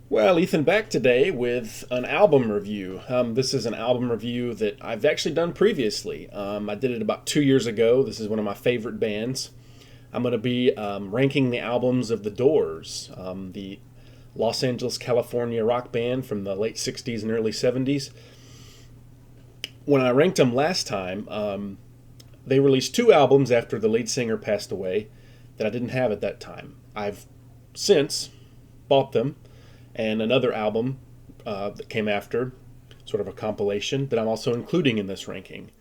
Well, Ethan, back today with an album review. This is an album review that I've actually done previously. I did it about 2 years ago. This is one of my favorite bands. I'm going to be ranking the albums of The Doors, the Los Angeles, California rock band from the late 60s and early 70s. When I ranked them last time, they released two albums after the lead singer passed away that I didn't have at that time. I've since bought them and another album that came after, sort of a compilation that I'm also including in this ranking.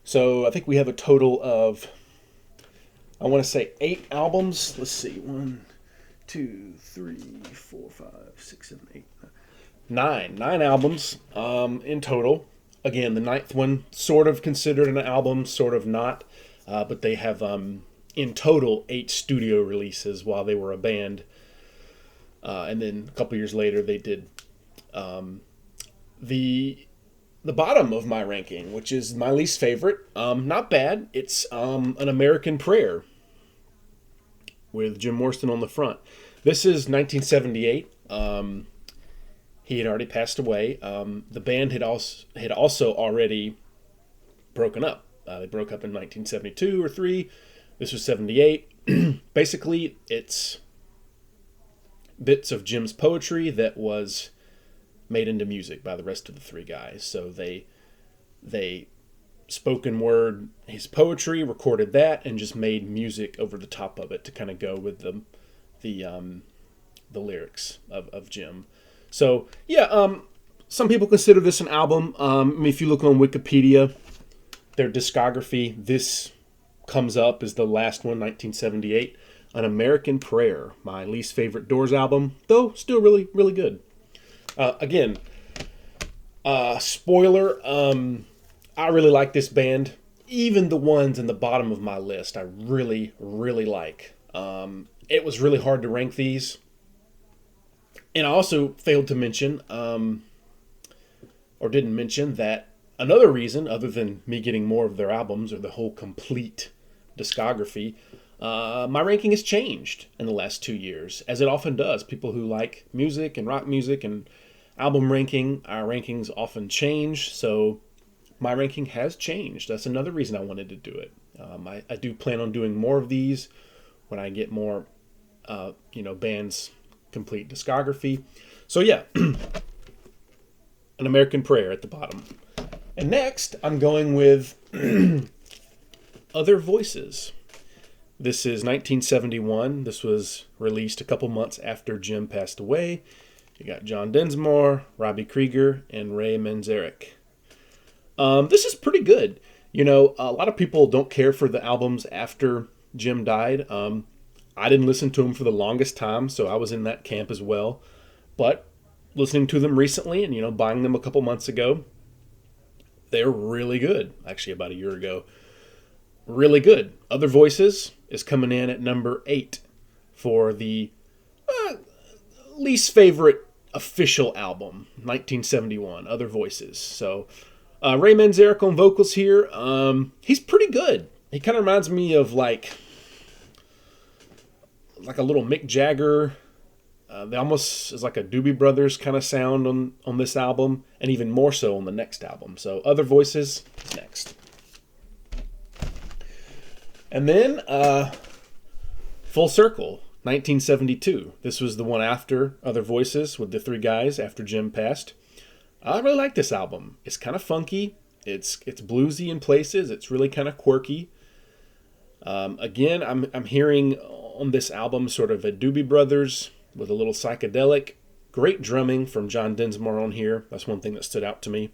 So I think we have a total of, I want to say 8 albums. Let's see, 1, 2, 3, 4, 5, 6, 7, 8, 9 albums in total. Again, the ninth one sort of considered an album, sort of not, but they have in total 8 studio releases while they were a band. And then a couple years later, they did the bottom of my ranking, which is my least favorite. Not bad. It's An American Prayer with Jim Morrison on the front. This is 1978. He had already passed away. The band had also already broken up. They broke up in 1972 or 3. This was 78. Basically, it's bits of Jim's poetry that was made into music by the rest of the 3 guys. So they spoken word his poetry, recorded that, and just made music over the top of it to kind of go with the lyrics of Jim. So yeah, some people consider this an album. If you look on Wikipedia, their discography, this comes up as the last one, 1978. An American Prayer, my least favorite Doors album, though still really, really good. Again, spoiler, I really like this band. Even the ones in the bottom of my list, I really, really like. It was really hard to rank these. And I also failed to mention, or didn't mention, that another reason, other than me getting more of their albums or the whole complete discography, my ranking has changed in the last 2 years, as it often does. People who like music and rock music and album ranking, our rankings often change. So my ranking has changed. That's another reason I wanted to do it. I do plan on doing more of these when I get more, bands' complete discography. So yeah, An American Prayer at the bottom. And next, I'm going with Other Voices. This is 1971. This was released a couple months after Jim passed away. You got John Densmore, Robbie Krieger, and Ray Manzarek. This is pretty good. You know, a lot of people don't care for the albums after Jim died. I didn't listen to them for the longest time, so I was in that camp as well. But listening to them recently and, buying them a couple months ago, they're really good. Actually, about a year ago. Really good. Other Voices is coming in at number 8 for the least favorite official album, 1971, Other Voices. So Ray Manzarek on vocals here. He's pretty good. He kind of reminds me of like a little Mick Jagger. They almost is like a Doobie Brothers kind of sound on this album, and even more so on the next album. So Other Voices next. And then Full Circle, 1972. This was the one after Other Voices with the 3 guys after Jim passed. I really like this album. It's kind of funky. It's bluesy in places. It's really kind of quirky. Again, I'm hearing on this album sort of a Doobie Brothers with a little psychedelic. Great drumming from John Densmore on here. That's one thing that stood out to me.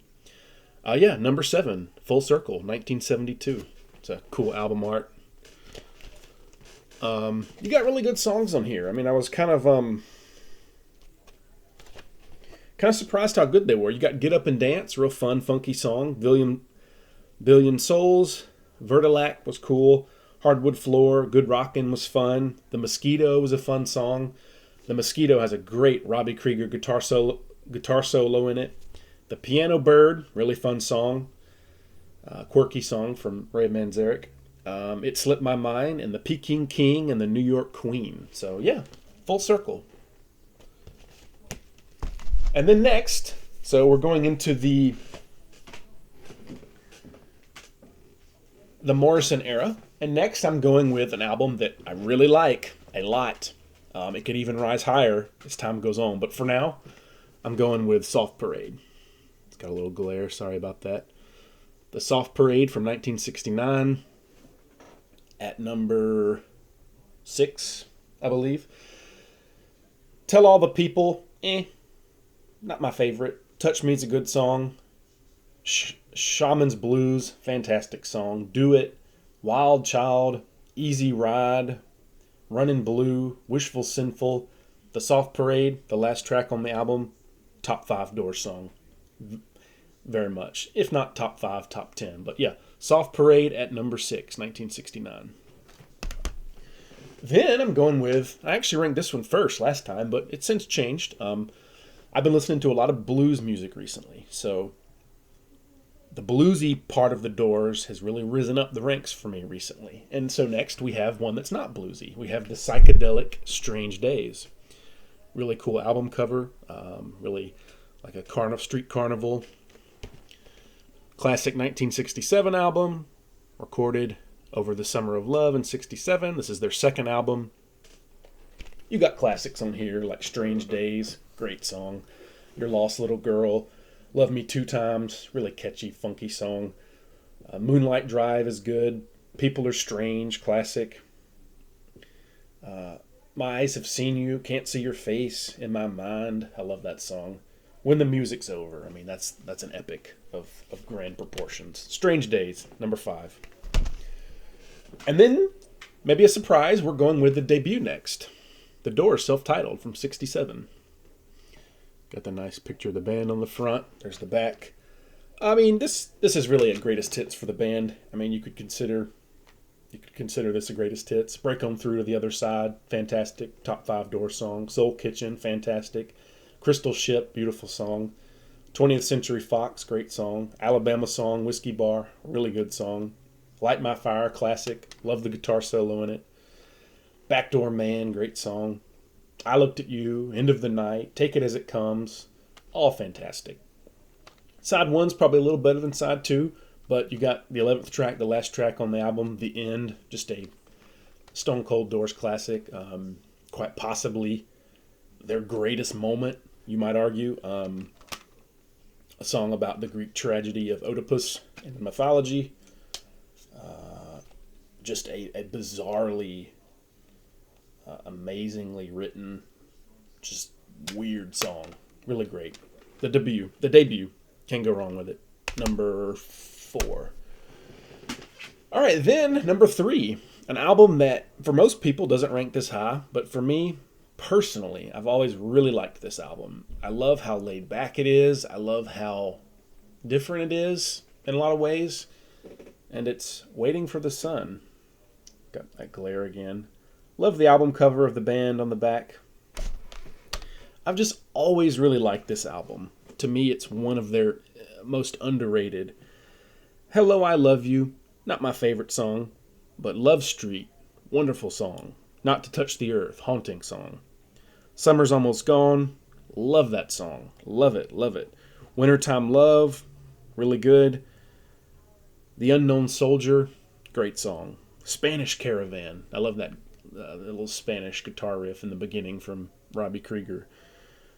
Number 7, Full Circle, 1972. It's a cool album art. You got really good songs on here. I mean, I was kind of surprised how good they were. You got Get Up and Dance, real fun, funky song. Billion Souls, Vertilac was cool. Hardwood Floor, Good Rockin' was fun. The Mosquito was a fun song. The Mosquito has a great Robbie Krieger guitar solo in it. The Piano Bird, really fun song. Quirky song from Ray Manzarek. It Slipped My Mind, and the Peking King and the New York Queen. So yeah, Full Circle. And then next, so we're going into the Morrison era. And next I'm going with an album that I really like a lot. It could even rise higher as time goes on. But for now, I'm going with Soft Parade. It's got a little glare, sorry about that. The Soft Parade from 1969 at number 6, I believe. Tell All the People, not my favorite. Touch Me's a good song. Shaman's Blues, fantastic song. Do It, Wild Child, Easy Ride, Runnin' Blue, Wishful Sinful, The Soft Parade, the last track on the album, top 5 Doors song. Very much. If not top 5, top 10. But yeah, Soft Parade at number 6, 1969. Then I'm going with, I actually ranked this one first last time, but it's since changed. I've been listening to a lot of blues music recently, so the bluesy part of the Doors has really risen up the ranks for me recently. And so next we have one that's not bluesy. We have the psychedelic Strange Days. Really cool album cover, really like a street carnival. Classic 1967 album, recorded over the summer of love in 67. This is their second album. You got classics on here like Strange Days, great song. Your Lost Little Girl, Love Me Two Times, really catchy, funky song. Moonlight Drive is good. People Are Strange, classic. My Eyes Have Seen You, Can't See Your Face, In My Mind, I love that song. When the Music's Over, I mean, that's an epic of grand proportions. Strange Days, number 5. And then, maybe a surprise, we're going with the debut next. The Doors, self-titled, from 67. Got the nice picture of the band on the front. There's the back. I mean, this is really a greatest hits for the band. I mean, you could consider this a greatest hits. Break On Through to the Other Side, fantastic. Top 5 Doors song. Soul Kitchen, fantastic. Crystal Ship, beautiful song. 20th Century Fox, great song. Alabama Song, Whiskey Bar, really good song. Light My Fire, classic. Love the guitar solo in it. Backdoor Man, great song. I Looked at You, End of the Night, Take It As It Comes, all fantastic. Side 1's probably a little better than side 2, but you got the 11th track, the last track on the album, The End, just a Stone Cold Doors classic. Quite possibly their greatest moment, you might argue. A song about the Greek tragedy of Oedipus in the mythology. Just a bizarrely, amazingly written, just weird song. Really great. The debut. Can't go wrong with it. Number 4. All right, then number 3. An album that for most people doesn't rank this high, but for me, personally, I've always really liked this album. I love how laid back it is. I love how different it is in a lot of ways. And it's Waiting for the Sun. Got that glare again. Love the album cover of the band on the back. I've just always really liked this album. To me, it's one of their most underrated. Hello, I Love You, not my favorite song, but Love Street, wonderful song. Not to Touch the Earth, haunting song. Summer's Almost Gone, love that song. Love it, love it. Wintertime Love, really good. The Unknown Soldier, great song. Spanish Caravan, I love that little Spanish guitar riff in the beginning from Robbie Krieger.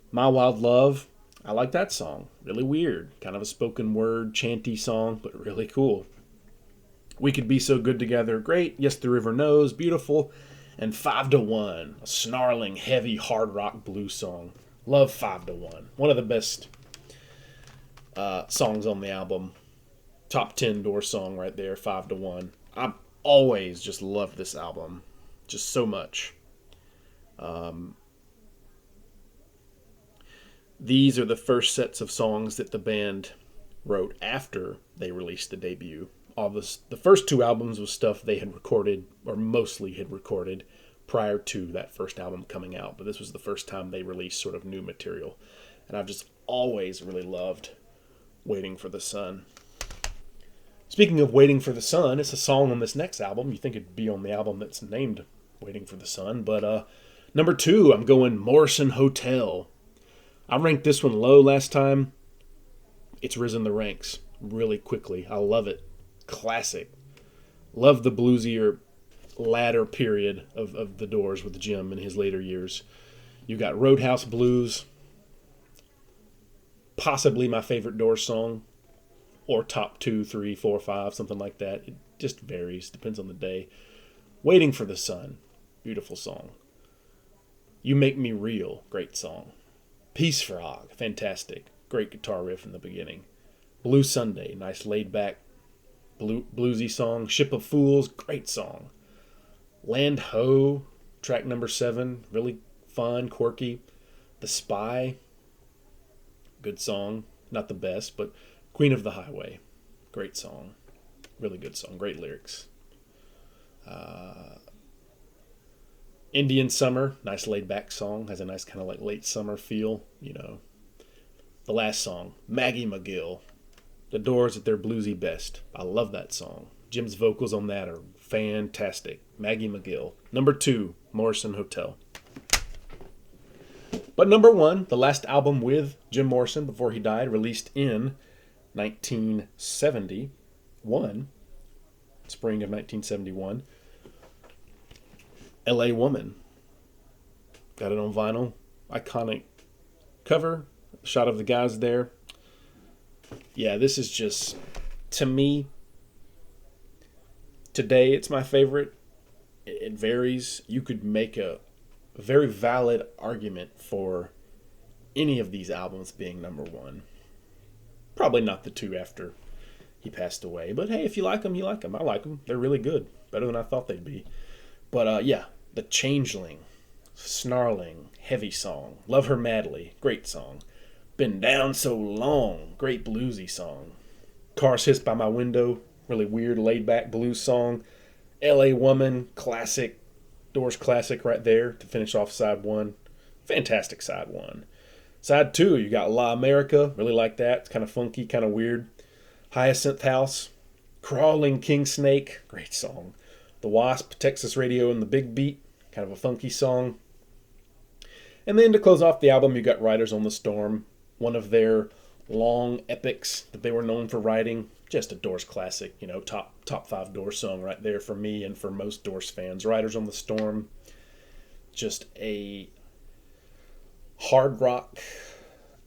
My Wild Love, I like that song. Really weird. Kind of a spoken word, chanty song, but really cool. We Could Be So Good Together, great. Yes, the River Knows, beautiful. And 5 to 1, a snarling, heavy, hard rock blues song. Love 5 to 1. One of the best songs on the album. Top 10 Doors song right there, 5 to 1. I've always just loved this album. Just so much. These are the first sets of songs that the band wrote after they released the debut. The first 2 albums was stuff they had recorded, or mostly had recorded, prior to that first album coming out. But this was the first time they released sort of new material. And I've just always really loved Waiting for the Sun. Speaking of Waiting for the Sun, it's a song on this next album. You think it'd be on the album that's named Waiting for the Sun. But number 2, I'm going Morrison Hotel. I ranked this one low last time. It's risen the ranks really quickly. I love it. Classic. Love the bluesier latter period of the Doors with Jim in his later years. You got Roadhouse Blues, possibly my favorite Doors song, or top 2, 3, 4, 5, something like that. It just varies, depends on the day. Waiting for the Sun, beautiful song. You Make Me Real, great song. Peace Frog, fantastic, great guitar riff in the beginning. Blue Sunday, nice laid back bluesy song. Ship of Fools, great song. Land Ho, track number 7, really fun, quirky. The Spy, good song, not the best, but Queen of the Highway, great song, really good song, great lyrics. Indian Summer, nice laid back song, has a nice kind of like late summer feel, you know. The last song, Maggie McGill, the Doors at their bluesy best. I love that song. Jim's vocals on that are fantastic. Maggie McGill. Number 2, Morrison Hotel. But number 1, the last album with Jim Morrison before he died, released in 1971, spring of 1971. LA Woman. Got it on vinyl. Iconic cover. Shot of the guys there. Yeah, this is just, to me, today it's my favorite. It varies. You could make a very valid argument for any of these albums being number 1. Probably not the 2 after he passed away. But hey, if you like them, you like them. I like them. They're really good. Better than I thought they'd be. But yeah, The Changeling, snarling, heavy song. Love Her Madly, great song. Been Down So Long, great bluesy song. Cars Hiss By My Window, really weird laid-back blues song. LA Woman, classic, Doors classic right there to finish off side 1. Fantastic side 1. Side 2, you got La America, really like that. It's kind of funky, kind of weird. Hyacinth House, Crawling King Snake, great song. The Wasp, Texas Radio and the Big Beat, kind of a funky song. And then to close off the album, you got Riders on the Storm, one of their long epics that they were known for writing. Just a Doors classic, you know, top 5 Doors song right there for me and for most Doors fans. Riders on the Storm, just a hard rock,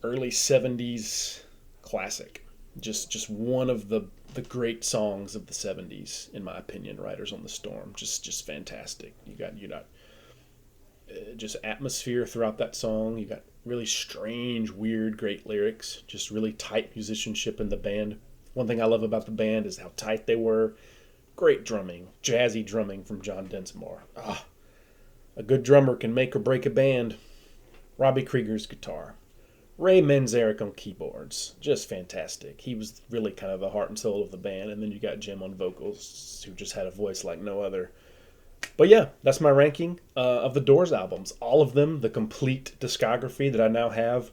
early 70s classic. Just one of the great songs of the 70s, in my opinion. Riders on the Storm, just fantastic. You got just atmosphere throughout that song. You got really strange, weird, great lyrics. Just really tight musicianship in the band. One thing I love about the band is how tight they were. Great drumming, jazzy drumming from John Densmore. A good drummer can make or break a band. Robbie Krieger's guitar. Ray Manzarek on keyboards. Just fantastic. He was really kind of the heart and soul of the band. And then you got Jim on vocals, who just had a voice like no other. But yeah, that's my ranking of the Doors albums. All of them, the complete discography that I now have.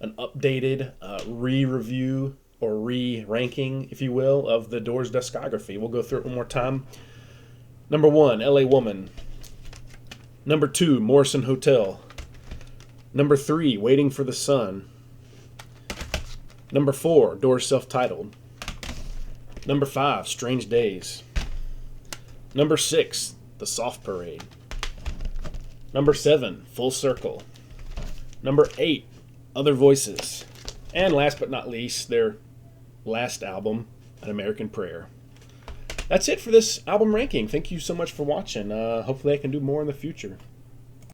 An updated re-review or re-ranking, if you will, of the Doors discography. We'll go through it one more time. Number 1, LA Woman. Number 2, Morrison Hotel. Number 3, Waiting for the Sun. Number 4, Doors Self-Titled. Number 5, Strange Days. Number 6, The Soft Parade. Number 7, Full Circle. Number 8, Other Voices. And last but not least, their last album, An American Prayer. That's it for this album ranking. Thank you so much for watching. Hopefully I can do more in the future.